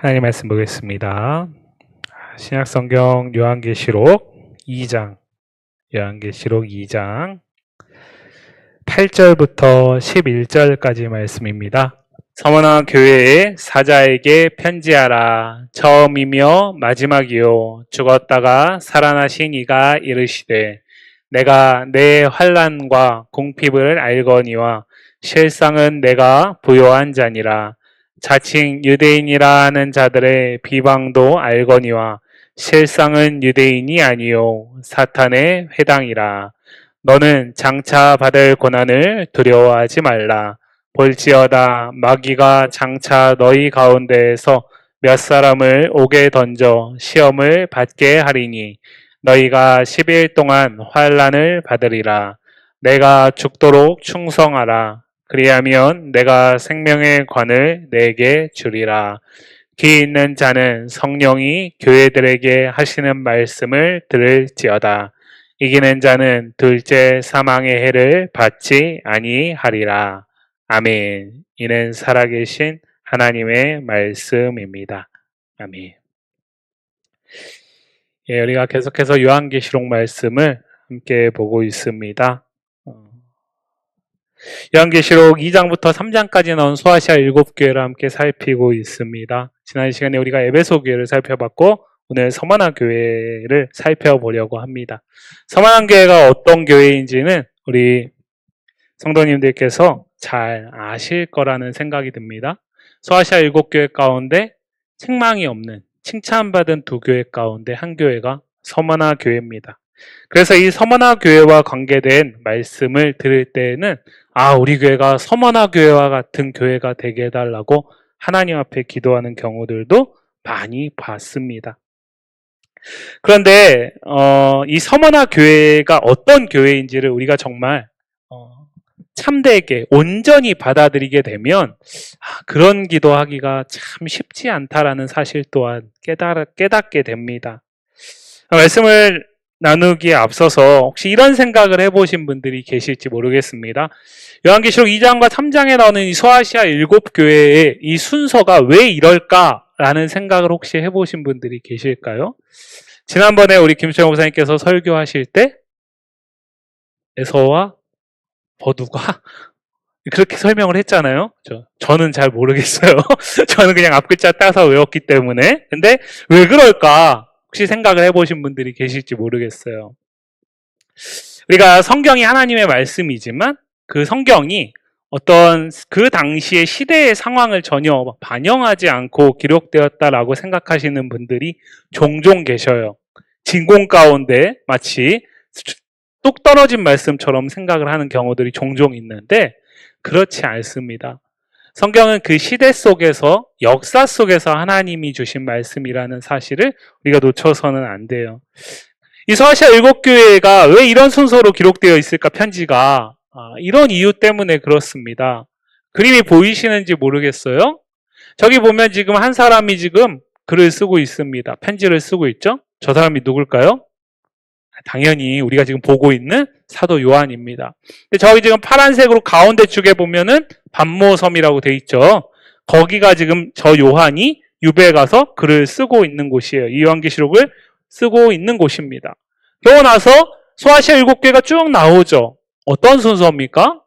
하나님 말씀 보겠습니다. 신약성경 요한계시록 2장 8절부터 11절까지 말씀입니다. 서머나 교회의 사자에게 편지하라. 처음이며 마지막이요 죽었다가 살아나신 이가 이르시되 내가 내 환난과 궁핍을 알거니와 실상은 내가 부요한 자니라. 자칭 유대인이라 하는 자들의 비방도 알거니와 실상은 유대인이 아니요 사탄의 회당이라. 너는 장차 받을 고난을 두려워하지 말라. 볼지어다 마귀가 장차 너희 가운데에서 몇 사람을 옥에 던져 시험을 받게 하리니 너희가 10일 동안 환난을 받으리라. 내가 죽도록 충성하라. 그리하면 내가 생명의 관을 내게 주리라. 귀 있는 자는 성령이 교회들에게 하시는 말씀을 들을지어다. 이기는 자는 둘째 사망의 해를 받지 아니하리라. 아멘. 이는 살아계신 하나님의 말씀입니다. 아멘. 우리가 계속해서 요한계시록 말씀을 함께 보고 있습니다. 요한계시록 2장부터 3장까지 나온 소아시아 7교회를 함께 살피고 있습니다. 지난 시간에 우리가 에베소 교회를 살펴봤고 오늘 서머나 교회를 살펴보려고 합니다. 서머나 교회가 어떤 교회인지는 우리 성도님들께서 잘 아실 거라는 생각이 듭니다. 소아시아 7교회 가운데 책망이 없는 칭찬받은 두 교회 가운데 한 교회가 서머나 교회입니다. 그래서 이 서머나 교회와 관계된 말씀을 들을 때에는 우리 교회가 서머나 교회와 같은 교회가 되게 해달라고 하나님 앞에 기도하는 경우들도 많이 봤습니다. 그런데 이 서머나 교회가 어떤 교회인지를 우리가 정말 참되게 온전히 받아들이게 되면 그런 기도하기가 참 쉽지 않다라는 사실 또한 깨닫게 됩니다. 말씀을 나누기에 앞서서 혹시 이런 생각을 해보신 분들이 계실지 모르겠습니다. 요한계시록 2장과 3장에 나오는 이 소아시아 7교회의 이 순서가 왜 이럴까라는 생각을 혹시 해보신 분들이 계실까요? 지난번에 우리 김수영 목사님께서 설교하실 때 에서와 버두가 그렇게 설명을 했잖아요. 저는 잘 모르겠어요. 저는 그냥 앞글자 따서 외웠기 때문에. 근데 왜 그럴까? 혹시 생각을 해보신 분들이 계실지 모르겠어요. 우리가 성경이 하나님의 말씀이지만 그 성경이 어떤 그 당시의 시대의 상황을 전혀 반영하지 않고 기록되었다라고 생각하시는 분들이 종종 계셔요. 진공 가운데 마치 뚝 떨어진 말씀처럼 생각을 하는 경우들이 종종 있는데 그렇지 않습니다. 성경은 그 시대 속에서 역사 속에서 하나님이 주신 말씀이라는 사실을 우리가 놓쳐서는 안 돼요. 이 소아시아 7교회가 왜 이런 순서로 기록되어 있을까 편지가 이런 이유 때문에 그렇습니다. 그림이 보이시는지 모르겠어요. 저기 보면 지금 한 사람이 지금 글을 쓰고 있습니다. 편지를 쓰고 있죠. 저 사람이 누굴까요? 당연히 우리가 지금 보고 있는 사도 요한입니다. 근데 저기 지금 파란색으로 가운데 쪽에 보면은 반모섬이라고 돼 있죠. 거기가 지금 저 요한이 유배에 가서 글을 쓰고 있는 곳이에요. 이 요한계시록을 쓰고 있는 곳입니다. 그러고 나서 소아시아 7교회가 쭉 나오죠. 어떤 순서입니까?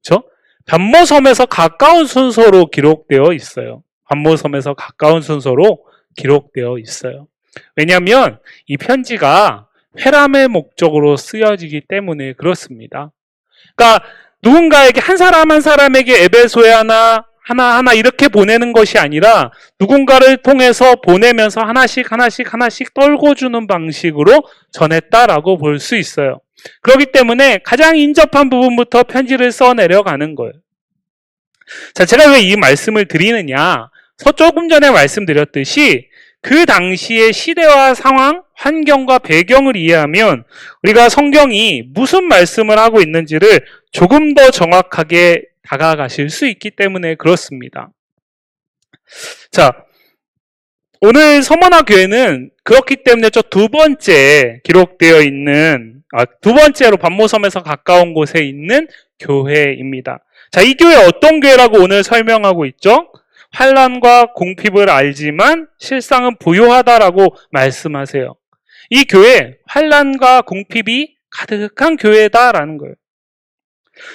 그렇죠? 반모섬에서 가까운 순서로 기록되어 있어요. 반모섬에서 가까운 순서로 기록되어 있어요. 왜냐하면 이 편지가 회람의 목적으로 쓰여지기 때문에 그렇습니다. 그러니까 누군가에게 한 사람 한 사람에게 에베소에 하나 이렇게 보내는 것이 아니라 누군가를 통해서 보내면서 하나씩 떨궈주는 방식으로 전했다라고 볼 수 있어요. 그렇기 때문에 가장 인접한 부분부터 편지를 써내려가는 거예요. 자, 제가 왜 이 말씀을 드리느냐? 조금 전에 말씀드렸듯이 그 당시의 시대와 상황, 환경과 배경을 이해하면 우리가 성경이 무슨 말씀을 하고 있는지를 조금 더 정확하게 다가가실 수 있기 때문에 그렇습니다. 자, 오늘 서머나 교회는 그렇기 때문에 저 두 번째 기록되어 있는, 두 번째로 반모섬에서 가까운 곳에 있는 교회입니다. 자, 이 교회 어떤 교회라고 오늘 설명하고 있죠? 환난과 궁핍을 알지만 실상은 부유하다라고 말씀하세요. 이 교회, 환난과 궁핍이 가득한 교회다라는 거예요.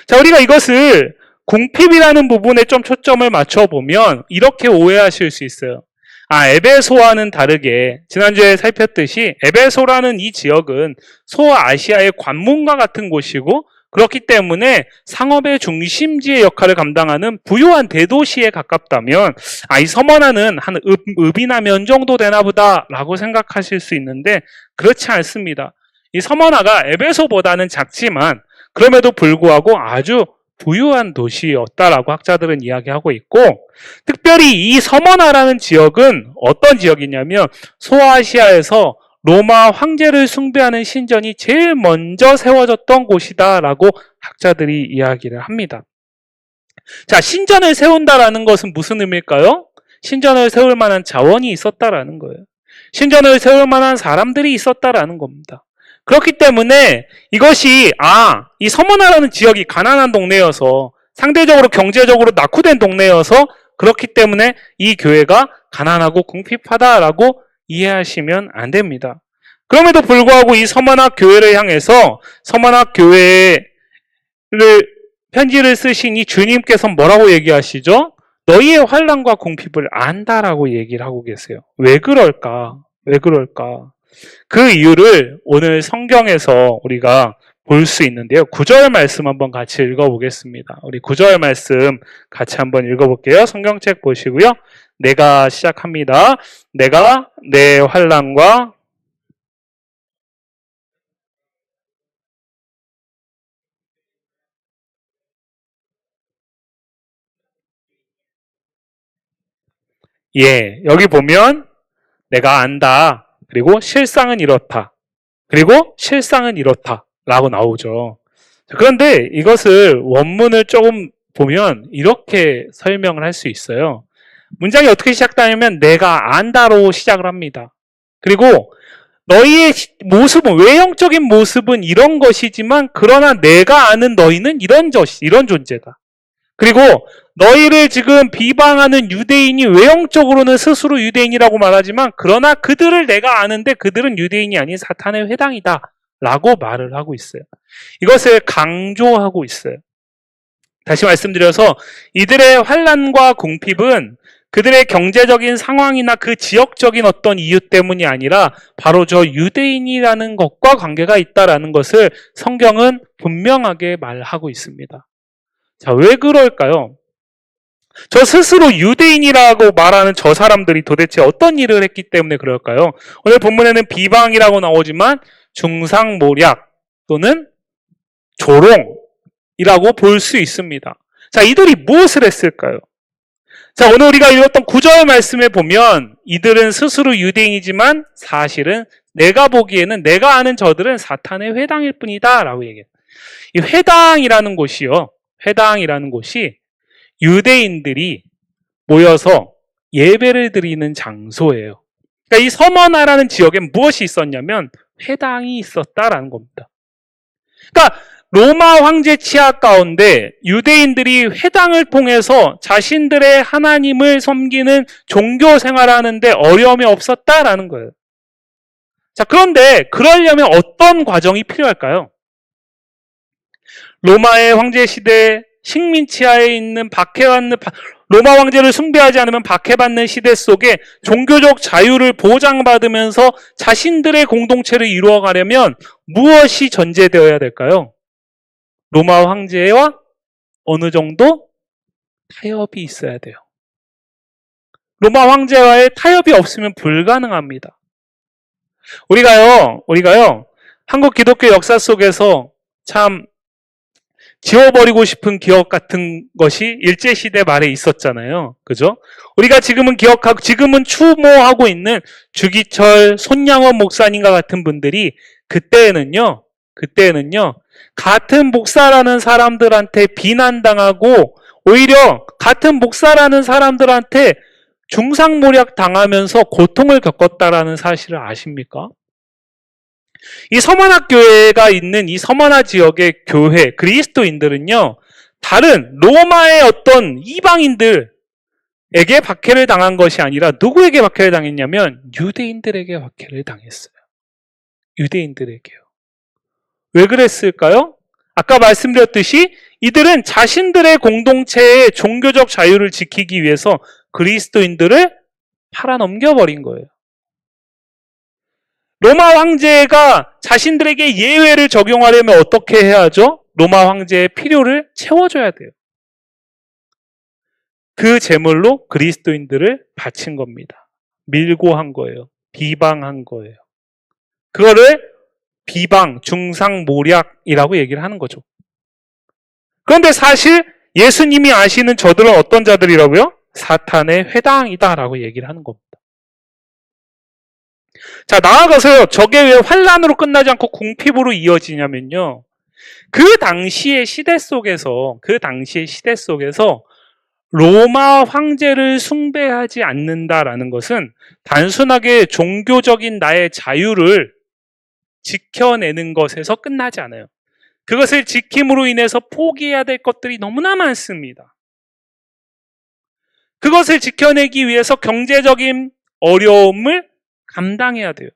자, 우리가 이것을 궁핍이라는 부분에 좀 초점을 맞춰보면 이렇게 오해하실 수 있어요. 에베소와는 다르게 지난주에 살폈듯이 에베소라는 이 지역은 소아시아의 관문과 같은 곳이고 그렇기 때문에 상업의 중심지의 역할을 감당하는 부유한 대도시에 가깝다면 이 서머나는 한 읍이나 면 정도 되나 보다라고 생각하실 수 있는데 그렇지 않습니다. 이 서머나가 에베소보다는 작지만 그럼에도 불구하고 아주 부유한 도시였다라고 학자들은 이야기하고 있고 특별히 이 서머나라는 지역은 어떤 지역이냐면 소아시아에서 로마 황제를 숭배하는 신전이 제일 먼저 세워졌던 곳이다라고 학자들이 이야기를 합니다. 자, 신전을 세운다라는 것은 무슨 의미일까요? 신전을 세울 만한 자원이 있었다라는 거예요. 신전을 세울 만한 사람들이 있었다라는 겁니다. 그렇기 때문에 이것이 이 서머나라는 지역이 가난한 동네여서 상대적으로 경제적으로 낙후된 동네여서 그렇기 때문에 이 교회가 가난하고 궁핍하다라고 이해하시면 안 됩니다. 그럼에도 불구하고 이 서머나 교회를 향해서 서머나 교회를 편지를 쓰신 이 주님께서 뭐라고 얘기하시죠? 너희의 환난과 궁핍을 안다라고 얘기를 하고 계세요. 왜 그럴까? 왜 그럴까? 그 이유를 오늘 성경에서 우리가 볼 수 있는데요. 9절 말씀 한번 같이 읽어보겠습니다. 우리 9절 말씀 같이 한번 읽어볼게요. 성경책 보시고요. 내가 시작합니다. 내가 내 환난과 여기 보면 내가 안다. 그리고 실상은 이렇다. 그리고 실상은 이렇다. 라고 나오죠. 그런데 이것을 원문을 조금 보면 이렇게 설명을 할 수 있어요. 문장이 어떻게 시작되냐면 내가 안다로 시작을 합니다. 그리고 너희의 모습은 외형적인 모습은 이런 것이지만 그러나 내가 아는 너희는 이런 존재다. 그리고 너희를 지금 비방하는 유대인이 외형적으로는 스스로 유대인이라고 말하지만 그러나 그들을 내가 아는데 그들은 유대인이 아닌 사탄의 회당이다 라고 말을 하고 있어요. 이것을 강조하고 있어요. 다시 말씀드려서 이들의 환난과 궁핍은 그들의 경제적인 상황이나 그 지역적인 어떤 이유 때문이 아니라 바로 저 유대인이라는 것과 관계가 있다라는 것을 성경은 분명하게 말하고 있습니다. 자, 왜 그럴까요? 저 스스로 유대인이라고 말하는 저 사람들이 도대체 어떤 일을 했기 때문에 그럴까요? 오늘 본문에는 비방이라고 나오지만 중상모략 또는 조롱이라고 볼 수 있습니다. 자, 이들이 무엇을 했을까요? 자, 오늘 우리가 읽었던 9절 말씀에 보면 이들은 스스로 유대인이지만 사실은 내가 보기에는 내가 아는 저들은 사탄의 회당일 뿐이다 라고 얘기해요. 이 회당이라는 곳이 유대인들이 모여서 예배를 드리는 장소예요. 그러니까 이 서머나라는 지역엔 무엇이 있었냐면 회당이 있었다라는 겁니다. 그러니까 로마 황제 치하 가운데 유대인들이 회당을 통해서 자신들의 하나님을 섬기는 종교 생활하는데 어려움이 없었다라는 거예요. 자, 그런데 그러려면 어떤 과정이 필요할까요? 로마의 황제 시대 식민 치하에 있는 박해받는 로마 황제를 숭배하지 않으면 박해받는 시대 속에 종교적 자유를 보장받으면서 자신들의 공동체를 이루어가려면 무엇이 전제되어야 될까요? 로마 황제와 어느 정도 타협이 있어야 돼요. 로마 황제와의 타협이 없으면 불가능합니다. 우리가요, 한국 기독교 역사 속에서 참 지워버리고 싶은 기억 같은 것이 일제시대 말에 있었잖아요. 그죠? 우리가 지금은 지금은 추모하고 있는 주기철, 손양원 목사님과 같은 분들이 그때에는요, 같은 목사라는 사람들한테 비난당하고 오히려 같은 목사라는 사람들한테 중상모략 당하면서 고통을 겪었다라는 사실을 아십니까? 이 서머나 교회가 있는 이 서머나 지역의 교회, 그리스도인들은요, 다른 로마의 어떤 이방인들, 에게 박해를 당한 것이 아니라 누구에게 박해를 당했냐면 유대인들에게 박해를 당했어요. 유대인들에게요. 왜 그랬을까요? 아까 말씀드렸듯이 이들은 자신들의 공동체의 종교적 자유를 지키기 위해서 그리스도인들을 팔아넘겨버린 거예요. 로마 황제가 자신들에게 예외를 적용하려면 어떻게 해야 하죠? 로마 황제의 필요를 채워줘야 돼요. 그 제물로 그리스도인들을 바친 겁니다. 밀고 한 거예요. 비방한 거예요. 그거를 비방, 중상모략이라고 얘기를 하는 거죠. 그런데 사실 예수님이 아시는 저들은 어떤 자들이라고요? 사탄의 회당이다라고 얘기를 하는 겁니다. 자, 나아가서요. 저게 왜 환란으로 끝나지 않고 궁핍으로 이어지냐면요. 그 당시의 시대 속에서 로마 황제를 숭배하지 않는다라는 것은 단순하게 종교적인 나의 자유를 지켜내는 것에서 끝나지 않아요. 그것을 지킴으로 인해서 포기해야 될 것들이 너무나 많습니다. 그것을 지켜내기 위해서 경제적인 어려움을 감당해야 돼요.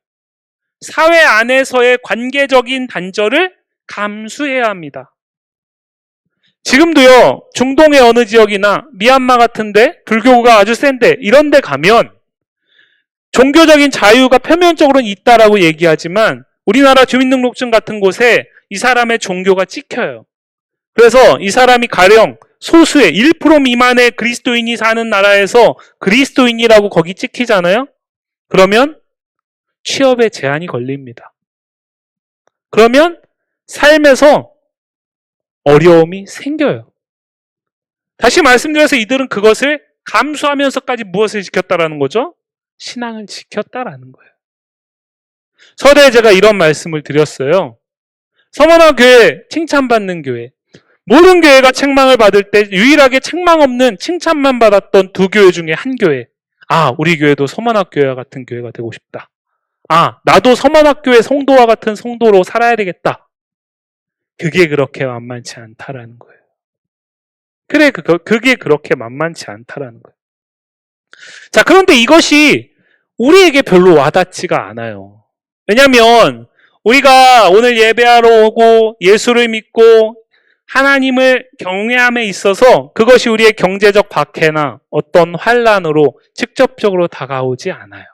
사회 안에서의 관계적인 단절을 감수해야 합니다. 지금도요, 중동의 어느 지역이나 미얀마 같은데 불교가 아주 센데 이런 데 가면 종교적인 자유가 표면적으로는 있다라고 얘기하지만 우리나라 주민등록증 같은 곳에 이 사람의 종교가 찍혀요. 그래서 이 사람이 가령 소수의 1% 미만의 그리스도인이 사는 나라에서 그리스도인이라고 거기 찍히잖아요? 그러면 취업에 제한이 걸립니다. 그러면 삶에서 어려움이 생겨요. 다시 말씀드려서 이들은 그것을 감수하면서까지 무엇을 지켰다라는 거죠? 신앙을 지켰다라는 거예요. 서대에 제가 이런 말씀을 드렸어요. 서머나 교회, 칭찬받는 교회. 모든 교회가 책망을 받을 때 유일하게 책망 없는 칭찬만 받았던 두 교회 중에 한 교회. 아, 우리 교회도 서머나교회와 같은 교회가 되고 싶다. 아, 나도 서머나교회 성도와 같은 성도로 살아야 되겠다. 그게 그렇게 만만치 않다라는 거예요. 그래, 그게 그렇게 만만치 않다라는 거예요. 자, 그런데 이것이 우리에게 별로 와닿지가 않아요. 왜냐하면 우리가 오늘 예배하러 오고 예수를 믿고 하나님을 경외함에 있어서 그것이 우리의 경제적 박해나 어떤 환란으로 직접적으로 다가오지 않아요.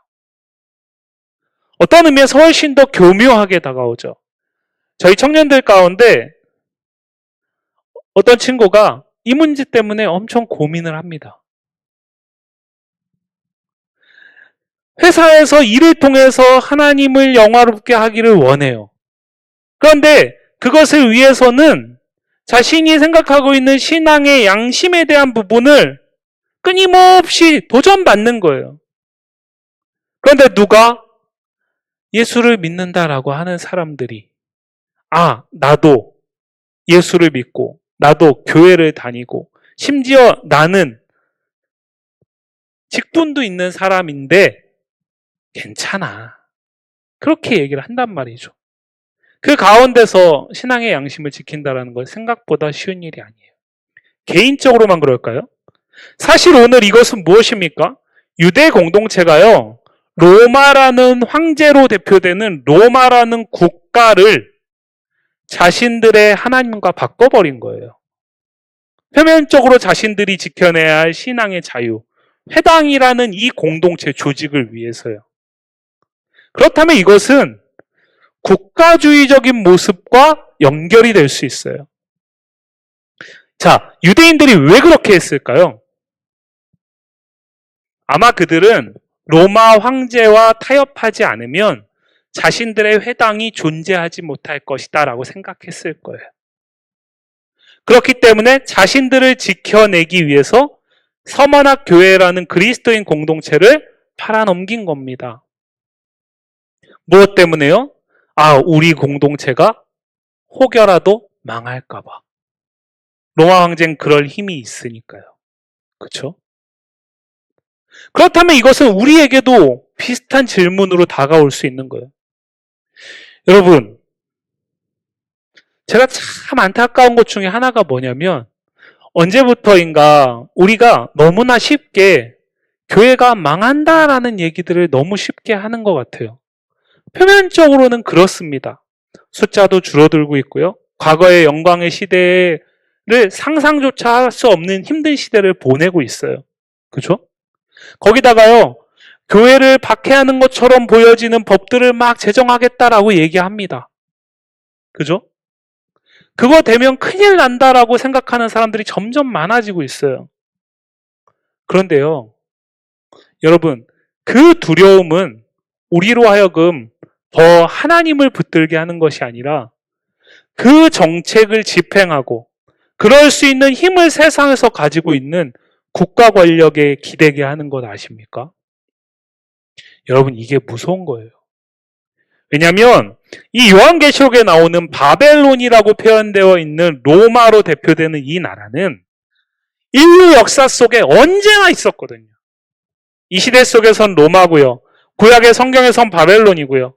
어떤 의미에서 훨씬 더 교묘하게 다가오죠. 저희 청년들 가운데 어떤 친구가 이 문제 때문에 엄청 고민을 합니다. 회사에서 일을 통해서 하나님을 영화롭게 하기를 원해요. 그런데 그것을 위해서는 자신이 생각하고 있는 신앙의 양심에 대한 부분을 끊임없이 도전받는 거예요. 그런데 누가 예수를 믿는다라고 하는 사람들이 아, 나도 예수를 믿고 나도 교회를 다니고 심지어 나는 직분도 있는 사람인데 괜찮아. 그렇게 얘기를 한단 말이죠. 그 가운데서 신앙의 양심을 지킨다는 건 생각보다 쉬운 일이 아니에요. 개인적으로만 그럴까요? 사실 오늘 이것은 무엇입니까? 유대 공동체가요, 로마라는 황제로 대표되는 로마라는 국가를 자신들의 하나님과 바꿔버린 거예요. 표면적으로 자신들이 지켜내야 할 신앙의 자유, 회당이라는 이 공동체 조직을 위해서요. 그렇다면 이것은 국가주의적인 모습과 연결이 될 수 있어요. 자, 유대인들이 왜 그렇게 했을까요? 아마 그들은 로마 황제와 타협하지 않으면 자신들의 회당이 존재하지 못할 것이다 라고 생각했을 거예요. 그렇기 때문에 자신들을 지켜내기 위해서 서머나 교회라는 그리스도인 공동체를 팔아넘긴 겁니다. 무엇 때문에요? 아, 우리 공동체가 혹여라도 망할까봐. 로마 황제는 그럴 힘이 있으니까요. 그렇죠? 그렇다면 이것은 우리에게도 비슷한 질문으로 다가올 수 있는 거예요. 여러분, 제가 참 안타까운 것 중에 하나가 뭐냐면 언제부터인가 우리가 너무나 쉽게 교회가 망한다라는 얘기들을 너무 쉽게 하는 것 같아요. 표면적으로는 그렇습니다. 숫자도 줄어들고 있고요. 과거의 영광의 시대를 상상조차 할 수 없는 힘든 시대를 보내고 있어요. 그죠? 거기다가요, 교회를 박해하는 것처럼 보여지는 법들을 막 제정하겠다라고 얘기합니다. 그죠? 그거 되면 큰일 난다라고 생각하는 사람들이 점점 많아지고 있어요. 그런데요, 여러분, 그 두려움은 우리로 하여금 더 하나님을 붙들게 하는 것이 아니라 그 정책을 집행하고 그럴 수 있는 힘을 세상에서 가지고 있는 국가 권력에 기대게 하는 것 아십니까? 여러분, 이게 무서운 거예요. 왜냐하면 이 요한계시록에 나오는 바벨론이라고 표현되어 있는 로마로 대표되는 이 나라는 인류 역사 속에 언제나 있었거든요. 이 시대 속에선 로마고요. 구약의 성경에선 바벨론이고요.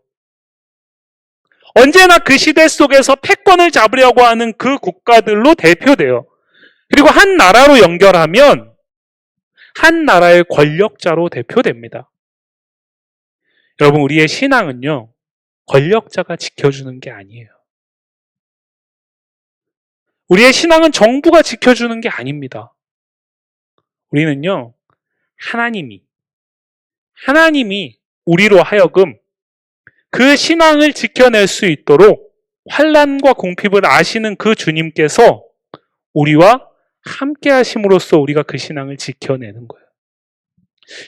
언제나 그 시대 속에서 패권을 잡으려고 하는 그 국가들로 대표돼요. 그리고 한 나라로 연결하면 한 나라의 권력자로 대표됩니다. 여러분, 우리의 신앙은요, 권력자가 지켜주는 게 아니에요. 우리의 신앙은 정부가 지켜주는 게 아닙니다. 우리는요, 하나님이 우리로 하여금 그 신앙을 지켜낼 수 있도록 환난과 궁핍을 아시는 그 주님께서 우리와 함께 하심으로써 우리가 그 신앙을 지켜내는 거예요.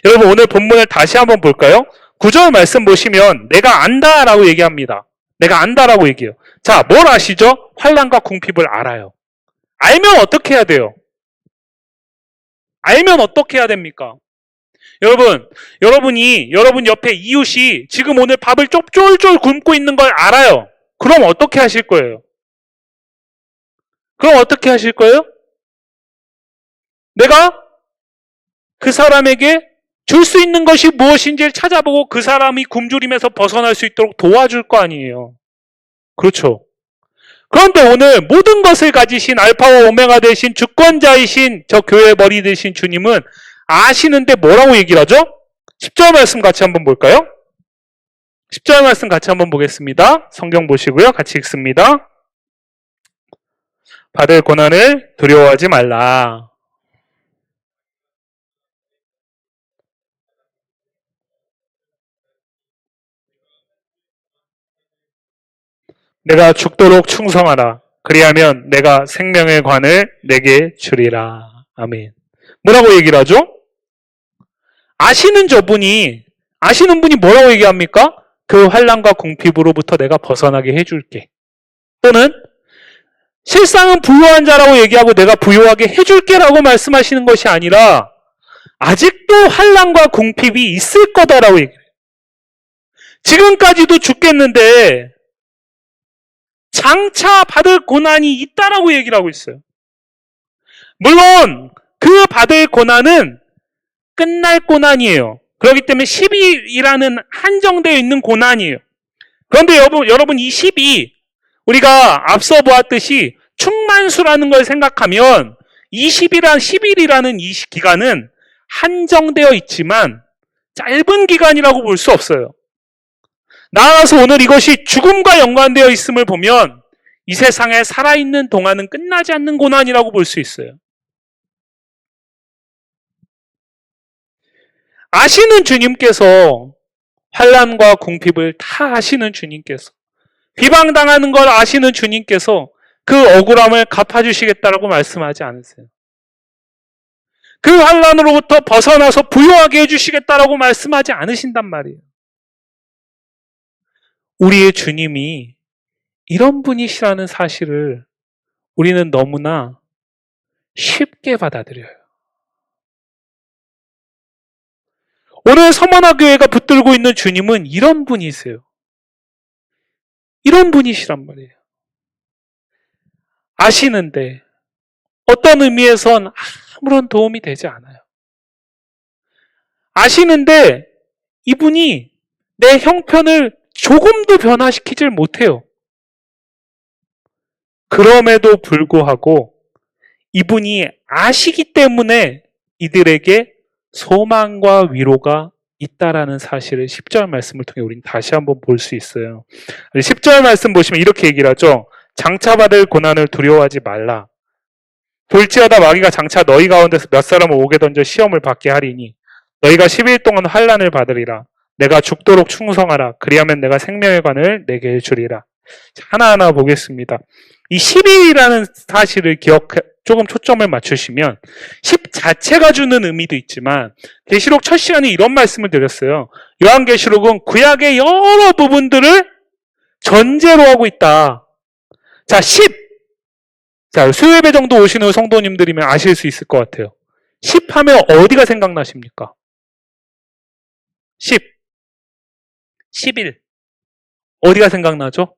여러분, 오늘 본문을 다시 한번 볼까요? 9절 말씀 보시면 내가 안다라고 얘기합니다. 내가 안다라고 얘기해요. 자, 뭘 아시죠? 환난과 궁핍을 알아요. 알면 어떻게 해야 돼요? 알면 어떻게 해야 됩니까? 여러분이 여러분 옆에 이웃이 지금 오늘 밥을 쫄쫄 굶고 있는 걸 알아요. 그럼 어떻게 하실 거예요? 내가 그 사람에게 줄 수 있는 것이 무엇인지를 찾아보고 그 사람이 굶주림에서 벗어날 수 있도록 도와줄 거 아니에요. 그렇죠. 그런데 오늘 모든 것을 가지신 알파와 오메가 되신 주권자이신 저 교회 머리 되신 주님은 아시는데 뭐라고 얘기를 하죠? 10절 말씀 같이 한번 볼까요? 10절 말씀 같이 한번 보겠습니다. 성경 보시고요. 같이 읽습니다. 받을 고난을 두려워하지 말라. 내가 죽도록 충성하라. 그리하면 내가 생명의 관을 내게 주리라. 아멘. 뭐라고 얘기를 하죠? 아시는 분이 뭐라고 얘기합니까? 그 환난과 궁핍으로부터 내가 벗어나게 해줄게. 또는 실상은 부유한 자라고 얘기하고 내가 부유하게 해줄게라고 말씀하시는 것이 아니라 아직도 환난과 궁핍이 있을 거다라고 얘기해요. 지금까지도 죽겠는데 장차 받을 고난이 있다라고 얘기를 하고 있어요. 물론 그 받을 고난은 끝날 고난이에요. 그렇기 때문에 10일이라는 한정되어 있는 고난이에요. 그런데 여러분 이 10이 우리가 앞서 보았듯이 충만수라는 걸 생각하면 10일이라는 이 기간은 한정되어 있지만 짧은 기간이라고 볼 수 없어요. 나아가서 오늘 이것이 죽음과 연관되어 있음을 보면 이 세상에 살아있는 동안은 끝나지 않는 고난이라고 볼 수 있어요. 아시는 주님께서 환난과 궁핍을 다 아시는 주님께서 비방당하는 걸 아시는 주님께서 그 억울함을 갚아주시겠다라고 말씀하지 않으세요. 그 환난으로부터 벗어나서 부유하게 해주시겠다라고 말씀하지 않으신단 말이에요. 우리의 주님이 이런 분이시라는 사실을 우리는 너무나 쉽게 받아들여요. 오늘 서머나 교회가 붙들고 있는 주님은 이런 분이세요. 이런 분이시란 말이에요. 아시는데 어떤 의미에선 아무런 도움이 되지 않아요. 아시는데 이분이 내 형편을 조금도 변화시키질 못해요. 그럼에도 불구하고 이분이 아시기 때문에 이들에게 소망과 위로가 있다라는 사실을 10절 말씀을 통해 우리는 다시 한번 볼 수 있어요. 10절 말씀 보시면 이렇게 얘기를 하죠. 장차받을 고난을 두려워하지 말라. 볼지어다 마귀가 장차 너희 가운데서 몇 사람을 오게 던져 시험을 받게 하리니 너희가 10일 동안 환난을 받으리라. 내가 죽도록 충성하라. 그리하면 내가 생명의 관을 내게 주리라. 하나하나 보겠습니다. 이 10일이라는 사실을 조금 초점을 맞추시면 10 자체가 주는 의미도 있지만 계시록 첫 시간에 이런 말씀을 드렸어요. 요한계시록은 구약의 여러 부분들을 전제로 하고 있다. 자, 10. 자, 수요예배 정도 오시는 성도님들이면 아실 수 있을 것 같아요. 10 하면 어디가 생각나십니까? 10. 11. 어디가 생각나죠?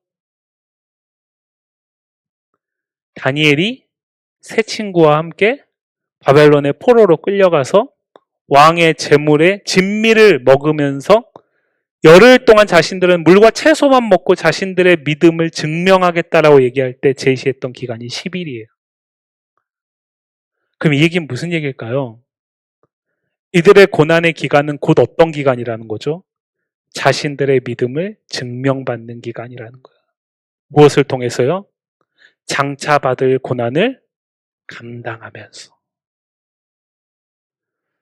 다니엘이 세 친구와 함께 바벨론의 포로로 끌려가서 왕의 재물에 진미를 먹으면서 열흘 동안 자신들은 물과 채소만 먹고 자신들의 믿음을 증명하겠다라고 얘기할 때 제시했던 기간이 10일이에요. 그럼 이 얘기는 무슨 얘기일까요? 이들의 고난의 기간은 곧 어떤 기간이라는 거죠? 자신들의 믿음을 증명받는 기간이라는 거예요. 무엇을 통해서요? 장차 받을 고난을 감당하면서.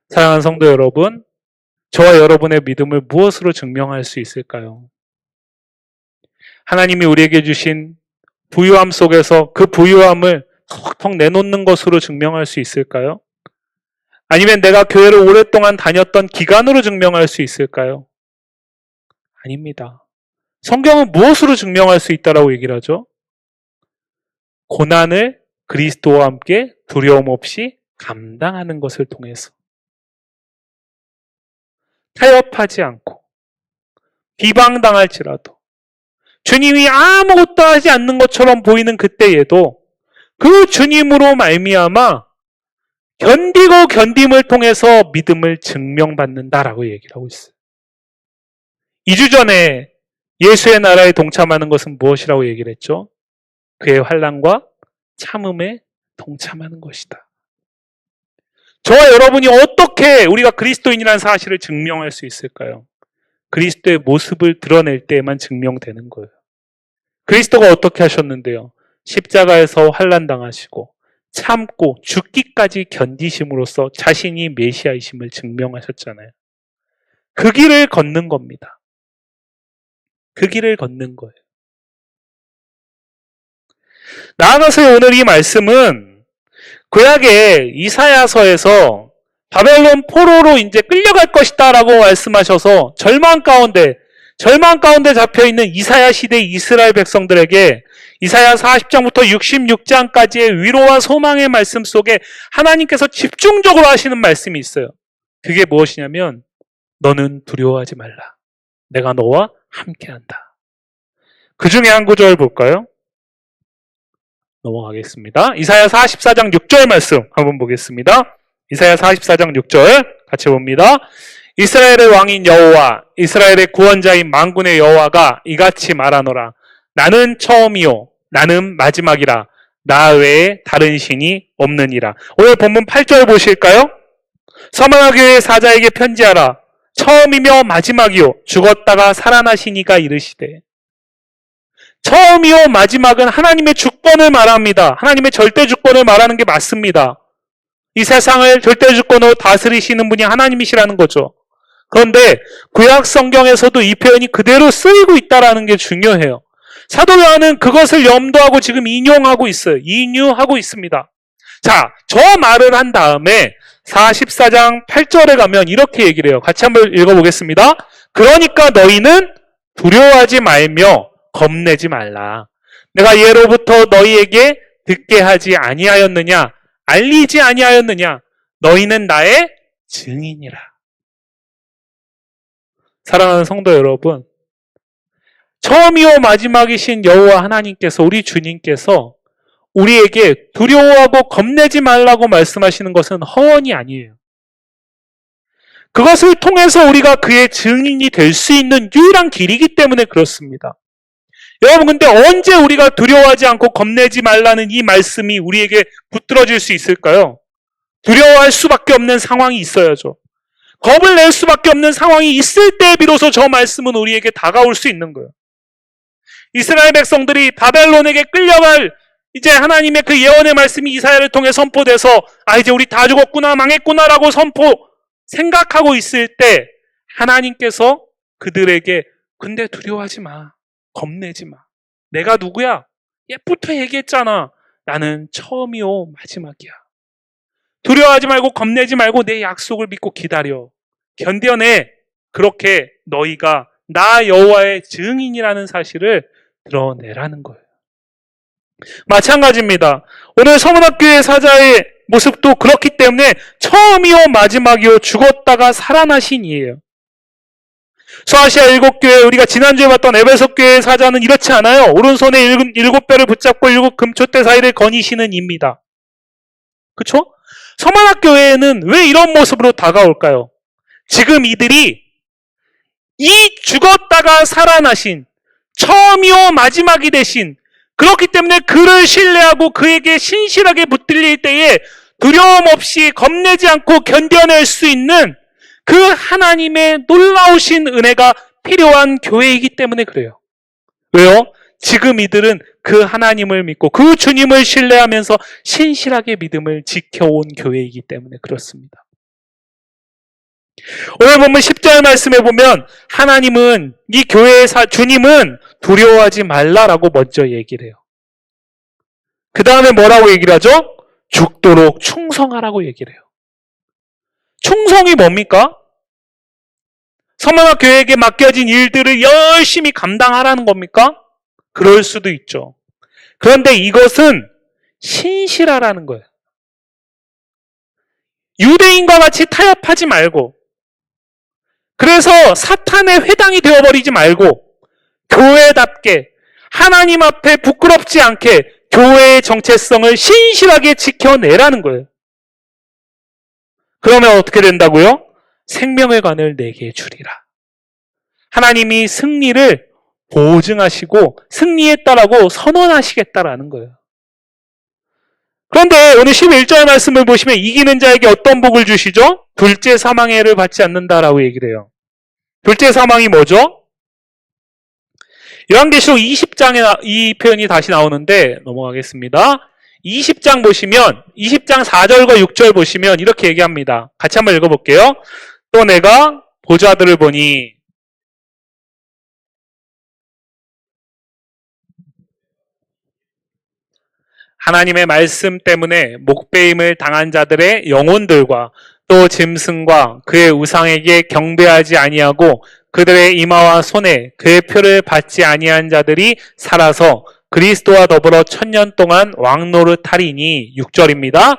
사랑하는 성도 여러분, 저와 여러분의 믿음을 무엇으로 증명할 수 있을까요? 하나님이 우리에게 주신 부유함 속에서 그 부유함을 턱턱 내놓는 것으로 증명할 수 있을까요? 아니면 내가 교회를 오랫동안 다녔던 기간으로 증명할 수 있을까요? 아닙니다. 성경은 무엇으로 증명할 수 있다라고 얘기를 하죠? 고난을 그리스도와 함께 두려움 없이 감당하는 것을 통해서. 타협하지 않고 비방당할지라도 주님이 아무것도 하지 않는 것처럼 보이는 그때에도 그 주님으로 말미암아 견디고 견딤을 통해서 믿음을 증명받는다라고 얘기를 하고 있어요. 2주 전에 예수의 나라에 동참하는 것은 무엇이라고 얘기를 했죠? 그의 환난과 참음에 동참하는 것이다. 저와 여러분이 어떻게 우리가 그리스도인이라는 사실을 증명할 수 있을까요? 그리스도의 모습을 드러낼 때에만 증명되는 거예요. 그리스도가 어떻게 하셨는데요? 십자가에서 환난당하시고 참고 죽기까지 견디심으로써 자신이 메시아이심을 증명하셨잖아요. 그 길을 걷는 겁니다. 그 길을 걷는 거예요. 나아가서 오늘 이 말씀은 구약의 이사야서에서 바벨론 포로로 이제 끌려갈 것이다 라고 말씀하셔서 절망 가운데 잡혀있는 이사야 시대 이스라엘 백성들에게 이사야 40장부터 66장까지의 위로와 소망의 말씀 속에 하나님께서 집중적으로 하시는 말씀이 있어요. 그게 무엇이냐면 너는 두려워하지 말라. 내가 너와 함께한다. 그 중에 한 구절 볼까요? 넘어가겠습니다. 이사야 44장 6절 말씀 한번 보겠습니다. 이사야 44장 6절 같이 봅니다. 이스라엘의 왕인 여호와 이스라엘의 구원자인 만군의 여호와가 이같이 말하노라. 나는 처음이요 나는 마지막이라. 나 외에 다른 신이 없느니라. 오늘 본문 8절 보실까요? 서머나 교회 사자에게 편지하라. 처음이며 마지막이요 죽었다가 살아나시니가 이르시되. 처음이요 마지막은 하나님의 주권을 말합니다. 하나님의 절대 주권을 말하는 게 맞습니다. 이 세상을 절대 주권으로 다스리시는 분이 하나님이시라는 거죠. 그런데 구약 성경에서도 이 표현이 그대로 쓰이고 있다는 게 중요해요. 사도 요한은 그것을 염두하고 지금 인용하고 있어요. 인유하고 있습니다. 자, 저 말을 한 다음에 44장 8절에 가면 이렇게 얘기를 해요. 같이 한번 읽어보겠습니다. 그러니까 너희는 두려워하지 말며 겁내지 말라. 내가 예로부터 너희에게 듣게 하지 아니하였느냐? 알리지 아니하였느냐? 너희는 나의 증인이라. 사랑하는 성도 여러분, 처음이요 마지막이신 여호와 하나님께서 우리 주님께서 우리에게 두려워하고 겁내지 말라고 말씀하시는 것은 허언이 아니에요. 그것을 통해서 우리가 그의 증인이 될 수 있는 유일한 길이기 때문에 그렇습니다. 여러분, 근데 언제 우리가 두려워하지 않고 겁내지 말라는 이 말씀이 우리에게 붙들어질 수 있을까요? 두려워할 수밖에 없는 상황이 있어야죠. 겁을 낼 수밖에 없는 상황이 있을 때 비로소 저 말씀은 우리에게 다가올 수 있는 거예요. 이스라엘 백성들이 바벨론에게 끌려갈 이제 하나님의 그 예언의 말씀이 이사야를 통해 선포돼서 이제 우리 다 죽었구나, 망했구나라고 생각하고 있을 때 하나님께서 그들에게 근데 두려워하지 마. 겁내지 마. 내가 누구야? 옛부터 얘기했잖아. 나는 처음이요 마지막이야. 두려워하지 말고 겁내지 말고 내 약속을 믿고 기다려. 견뎌내. 그렇게 너희가 나 여호와의 증인이라는 사실을 드러내라는 거예요. 마찬가지입니다. 오늘 서문학교의 사자의 모습도 그렇기 때문에 처음이요 마지막이요 죽었다가 살아나신 이에요. 소아시아 7교회, 우리가 지난주에 봤던 에베소 교회의 사자는 이렇지 않아요. 오른손에 7뼈를 붙잡고 7 금초대 사이를 거니시는 이입니다. 그렇죠? 서문학교회에는 왜 이런 모습으로 다가올까요? 지금 이들이 이 죽었다가 살아나신 처음이요 마지막이 되신, 그렇기 때문에 그를 신뢰하고 그에게 신실하게 붙들릴 때에 두려움 없이 겁내지 않고 견뎌낼 수 있는 그 하나님의 놀라우신 은혜가 필요한 교회이기 때문에 그래요. 왜요? 지금 이들은 그 하나님을 믿고 그 주님을 신뢰하면서 신실하게 믿음을 지켜온 교회이기 때문에 그렇습니다. 오늘 보면 10절 말씀에 보면 하나님은 이 교회의 주님은 두려워하지 말라라고 먼저 얘기를 해요. 그 다음에 뭐라고 얘기를 하죠? 죽도록 충성하라고 얘기를 해요. 충성이 뭡니까? 서문학 교회에게 맡겨진 일들을 열심히 감당하라는 겁니까? 그럴 수도 있죠. 그런데 이것은 신실하라는 거예요. 유대인과 같이 타협하지 말고, 그래서 사탄의 회당이 되어버리지 말고 교회답게 하나님 앞에 부끄럽지 않게 교회의 정체성을 신실하게 지켜내라는 거예요. 그러면 어떻게 된다고요? 생명의 관을 내게 주리라. 하나님이 승리를 보증하시고 승리했다라고 선언하시겠다라는 거예요. 그런데 오늘 11절 말씀을 보시면 이기는 자에게 어떤 복을 주시죠? 둘째 사망의 해를 받지 않는다라고 얘기를 해요. 둘째 사망이 뭐죠? 요한계시록 20장에 이 표현이 다시 나오는데 넘어가겠습니다. 20장 보시면 20장 4절과 6절 보시면 이렇게 얘기합니다. 같이 한번 읽어볼게요. 또 내가 보좌들을 보니 하나님의 말씀 때문에 목배임을 당한 자들의 영혼들과 또 짐승과 그의 우상에게 경배하지 아니하고 그들의 이마와 손에 그의 표를 받지 아니한 자들이 살아서 그리스도와 더불어 1000년 동안 왕노릇 하리니. 6절입니다.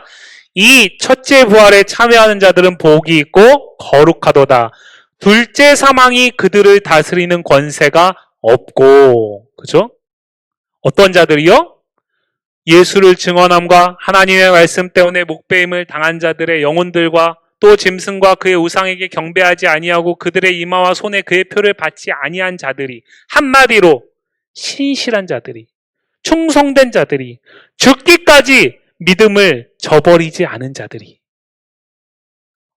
이 첫째 부활에 참여하는 자들은 복이 있고 거룩하도다. 둘째 사망이 그들을 다스리는 권세가 없고. 그죠? 어떤 자들이요? 예수를 증언함과 하나님의 말씀 때문에 목배임을 당한 자들의 영혼들과 또 짐승과 그의 우상에게 경배하지 아니하고 그들의 이마와 손에 그의 표를 받지 아니한 자들이, 한마디로 신실한 자들이, 충성된 자들이, 죽기까지 믿음을 저버리지 않은 자들이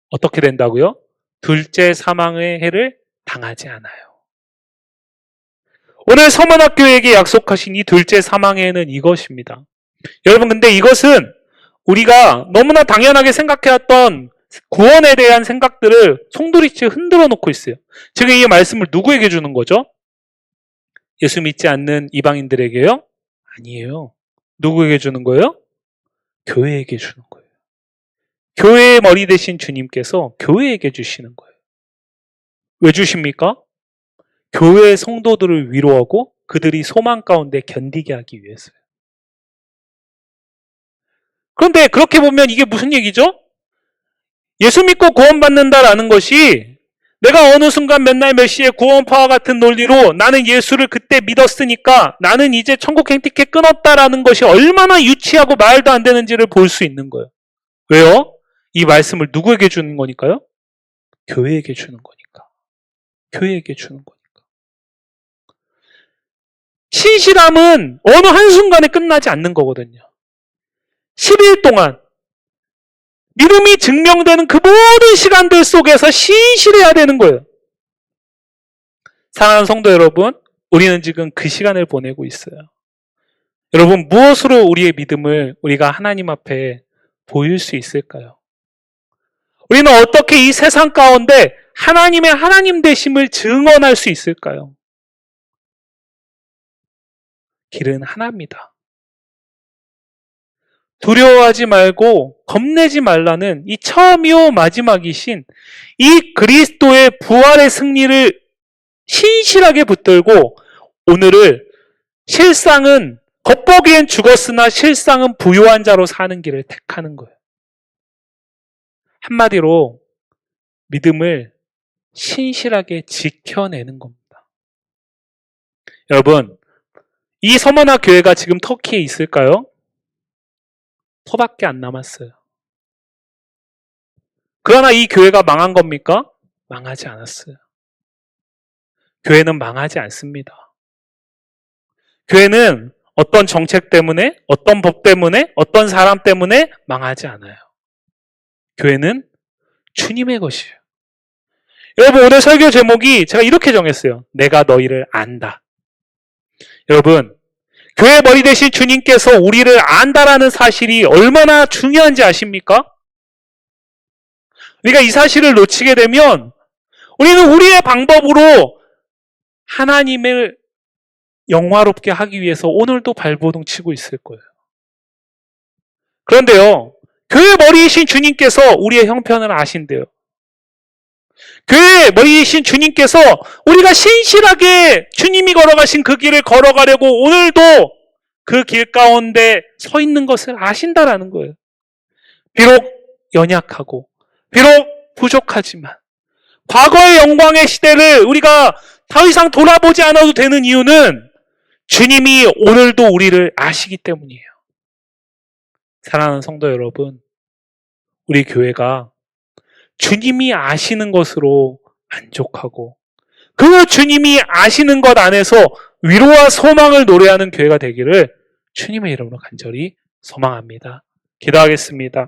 어떻게 된다고요? 둘째 사망의 해를 당하지 않아요. 오늘 서문학교에게 약속하신 이 둘째 사망의 해는 이것입니다. 여러분, 근데 이것은 우리가 너무나 당연하게 생각해왔던 구원에 대한 생각들을 송두리째 흔들어 놓고 있어요. 지금 이 말씀을 누구에게 주는 거죠? 예수 믿지 않는 이방인들에게요? 아니에요. 누구에게 주는 거예요? 교회에게 주는 거예요. 교회의 머리 되신 주님께서 교회에게 주시는 거예요. 왜 주십니까? 교회의 성도들을 위로하고 그들이 소망 가운데 견디게 하기 위해서요. 그런데 그렇게 보면 이게 무슨 얘기죠? 예수 믿고 구원받는다라는 것이 내가 어느 순간 몇 날 몇 시에 구원파와 같은 논리로 나는 예수를 그때 믿었으니까 나는 이제 천국행 티켓 끊었다라는 것이 얼마나 유치하고 말도 안 되는지를 볼 수 있는 거예요. 왜요? 이 말씀을 누구에게 주는 거니까요? 교회에게 주는 거니까. 교회에게 주는 거니까. 신실함은 어느 한순간에 끝나지 않는 거거든요. 10일 동안 믿음이 증명되는 그 모든 시간들 속에서 신실해야 되는 거예요. 사랑하는 성도 여러분, 우리는 지금 그 시간을 보내고 있어요. 여러분, 무엇으로 우리의 믿음을 우리가 하나님 앞에 보일 수 있을까요? 우리는 어떻게 이 세상 가운데 하나님의 하나님 되심을 증언할 수 있을까요? 길은 하나입니다. 두려워하지 말고 겁내지 말라는 이 처음이요 마지막이신 이 그리스도의 부활의 승리를 신실하게 붙들고 오늘을 실상은 겉보기엔 죽었으나 실상은 부유한 자로 사는 길을 택하는 거예요. 한마디로 믿음을 신실하게 지켜내는 겁니다. 여러분, 이 서머나 교회가 지금 터키에 있을까요? 터밖에 안 남았어요. 그러나 이 교회가 망한 겁니까? 망하지 않았어요. 교회는 망하지 않습니다. 교회는 어떤 정책 때문에, 어떤 법 때문에, 어떤 사람 때문에 망하지 않아요. 교회는 주님의 것이에요. 여러분, 오늘 설교 제목이 제가 이렇게 정했어요. 내가 너희를 안다. 여러분, 교회 머리 대신 주님께서 우리를 안다라는 사실이 얼마나 중요한지 아십니까? 우리가 이 사실을 놓치게 되면 우리는 우리의 방법으로 하나님을 영화롭게 하기 위해서 오늘도 발버둥 치고 있을 거예요. 그런데요, 교회 머리이신 주님께서 우리의 형편을 아신대요. 교회 머리이신 주님께서 우리가 신실하게 주님이 걸어가신 그 길을 걸어가려고 오늘도 그 길 가운데 서 있는 것을 아신다라는 거예요. 비록 연약하고 비록 부족하지만 과거의 영광의 시대를 우리가 더 이상 돌아보지 않아도 되는 이유는 주님이 오늘도 우리를 아시기 때문이에요. 사랑하는 성도 여러분, 우리 교회가 주님이 아시는 것으로 만족하고 그 주님이 아시는 것 안에서 위로와 소망을 노래하는 교회가 되기를 주님의 이름으로 간절히 소망합니다. 기도하겠습니다.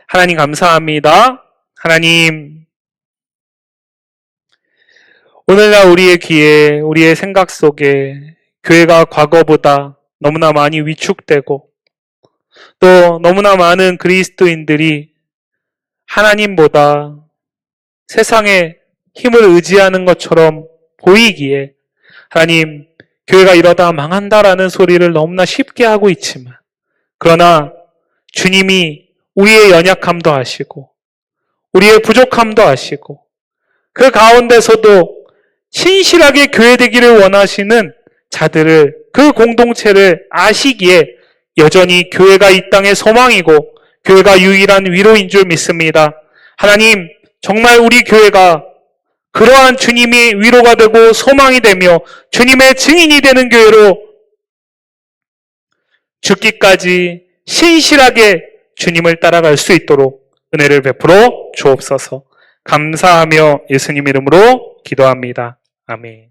하나님 감사합니다. 하나님, 오늘날 우리의 귀에, 우리의 생각 속에 교회가 과거보다 너무나 많이 위축되고 또 너무나 많은 그리스도인들이 하나님보다 세상의 힘을 의지하는 것처럼 보이기에 하나님, 교회가 이러다 망한다라는 소리를 너무나 쉽게 하고 있지만 그러나 주님이 우리의 연약함도 아시고 우리의 부족함도 아시고 그 가운데서도 신실하게 교회되기를 원하시는 자들을, 그 공동체를 아시기에 여전히 교회가 이 땅의 소망이고 교회가 유일한 위로인 줄 믿습니다. 하나님, 정말 우리 교회가 그러한 주님이 위로가 되고 소망이 되며 주님의 증인이 되는 교회로 죽기까지 신실하게 주님을 따라갈 수 있도록 은혜를 베풀어 주옵소서. 감사하며 예수님 이름으로 기도합니다. 아멘.